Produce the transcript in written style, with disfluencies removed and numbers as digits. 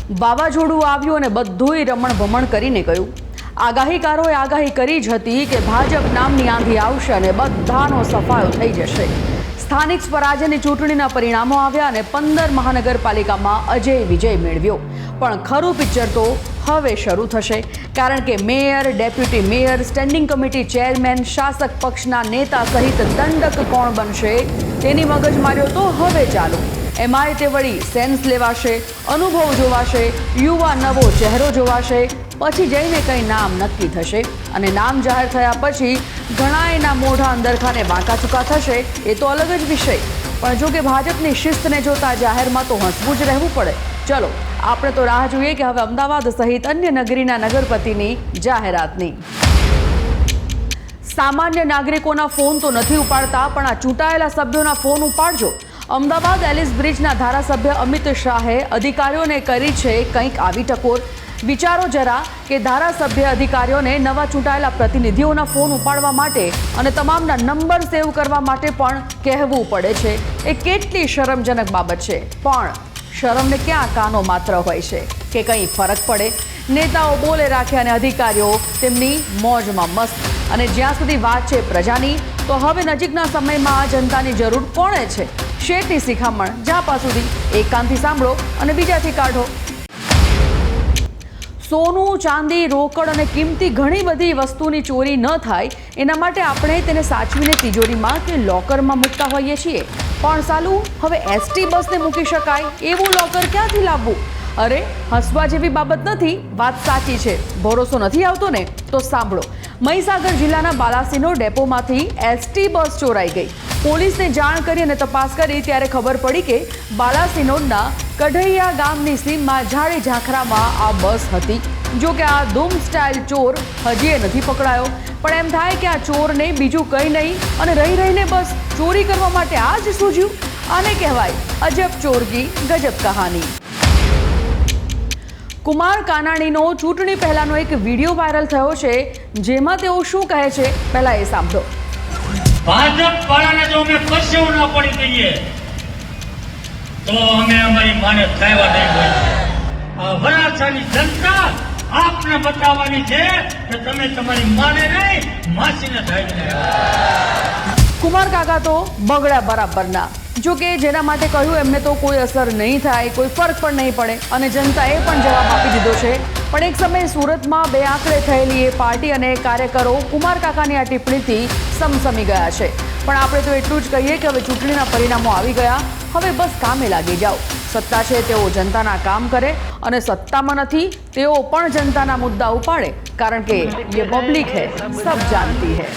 વાવાઝોડું આવ્યું અને બધુંય રમણ ભમણ કરીને ગયું। આગાહીકારોએ આગાહી કરી જ હતી કે ભાજપ નામની આંધી આવશે અને બધાનો સફાયો થઈ જશે। સ્થાનિક સ્વરાજ્યની ચૂંટણીના પરિણામો આવ્યા અને 15 મહાનગરપાલિકામાં અજય વિજય મેળવ્યો। પણ ખરું પિક્ચર તો હવે શરૂ થશે, કારણ કે mayor, deputy mayor, standing committee chairman, શાસક પક્ષના નેતા સહિત દંડક કોણ બનશે તેની મગજમારીઓ તો હવે ચાલુ। એમાંય તે વળી સેન્સ લેવાશે, અનુભવ જોવાશે, યુવા નવો ચહેરો જોવાશે, પછી જઈને કંઈ નામ નક્કી થશે અને નામ જાહેર થયા પછી ઘણાયના મોઢા અંદરખાને વાંકા ચૂકા થશે એ તો અલગ જ વિષય। પણ જો કે ભાજપની શિસ્તને જોતા જાહેરમાં તો હસવું જ રહેવું પડે। ચલો આપણે તો રાહ જોઈએ કે હવે અમદાવાદ સહિત અન્ય નગરીના નગરપતિની જાહેરાતની। સામાન્ય નાગરિકોના ફોન તો નથી ઉપાડતા, પણ આ ચૂંટાયેલા સભ્યોના ફોન ઉપાડજો। અમદાવાદ એલિસ બ્રિજના ધારાસભ્ય અમિત શાહે અધિકારીઓને કરી છે કંઈક આવી ટકોર। વિચારો જરા કે ધારાસભ્ય અધિકારીઓને નવા ચૂંટાયેલા પ્રતિનિધિઓના ફોન ઉપાડવા માટે અને તમામના નંબર સેવ કરવા માટે પણ કહેવું પડે છે। એ કેટલી શરમજનક બાબત છે। પણ શરમને ક્યાં કાનો માત્ર હોય છે કે કંઈ ફરક પડે? નેતાઓ બોલે રાખે અને અધિકારીઓ તેમની મોજમાં મસ્ત। અને જ્યાં સુધી વાત છે પ્રજાની, તો હવે નજીકના સમયમાં જનતાની જરૂર કોણે છે? શેઠની શિખામણ જાપા સુધી એક કાનથી સાંભળો અને બીજાથી કાઢો। સોનું, ચાંદી, રોકડ અને કિંમતી ઘણી બધી વસ્તુની ચોરી ન થાય એના માટે આપણે તેને સાચવીને તિજોરીમાં કે લોકરમાં મૂકતા હોઈએ છીએ। પણ સાલું હવે એસટી બસને મૂકી શકાય એવું લોકર ક્યાંથી લાવવું? અરે હસવા જેવી બાબત નથી, વાત સાચી છે। ભરોસો નથી આવતો ને તો સાંભળો। મહીસાગર જિલ્લાના બાલાસિનોર ડેપોમાંથી એસટી બસ ચોરાઈ ગઈ। પોલીસને જાણ કરી અને તપાસ કરી ત્યારે ખબર પડી કે બાલાસિનોરના કઢૈયા ગામની સીમમાં ઝાડી ઝાંખરામાં આ બસ હતી। જો કે આ ધૂમ સ્ટાઇલ ચોર હજી નથી પકડાયો, પણ એમ થાય કે આ ચોરને બીજું કંઈ નહીં અને રહી રહીને બસ ચોરી કરવા માટે આ જ સૂઝ્યું। આને કહેવાય અજબ ચોરકી ગજબ કહાની। કુમાર કાનાણીનો ચૂંટણી પહેલાનો એક વિડીયો વાયરલ થયો છે, જેમાં તેઓ શું કહે છે પહેલા એ સાંભળો। ભાજપ વાળાને જો અમે પરસેવો ના પડી ગઈએ તો અમે અમારી માને થવા નહીં હોય। આ વરાછાની જનતા આપને બતાવવાની છે કે તમે તમારી માને નહીં, માસીને થાય। કુમાર કાકા તો બગડ્યા બરાબરના। જો કે જેના માટે કહ્યું એમને તો કોઈ અસર નહીં થાય, કોઈ ફરક પણ નહીં પડે અને જનતાએ પણ જવાબ આપી દીધો છે। પણ એક સમયે સુરતમાં બે આંકડે થયેલી એ પાર્ટી અને કાર્યકરો કુમાર કાકાની આ ટિપ્પણીથી સમસમી ગયા છે। પણ આપણે તો એટલું જ કહીએ કે હવે ચૂંટણીના પરિણામો આવી ગયા, હવે બસ કામે લાગી જાઓ। સત્તા છે તેઓ જનતાના કામ કરે અને સત્તામાં નથી તેઓ પણ જનતાના મુદ્દા ઉપાડે, કારણ કે ये पब्लिक है सब जानती है।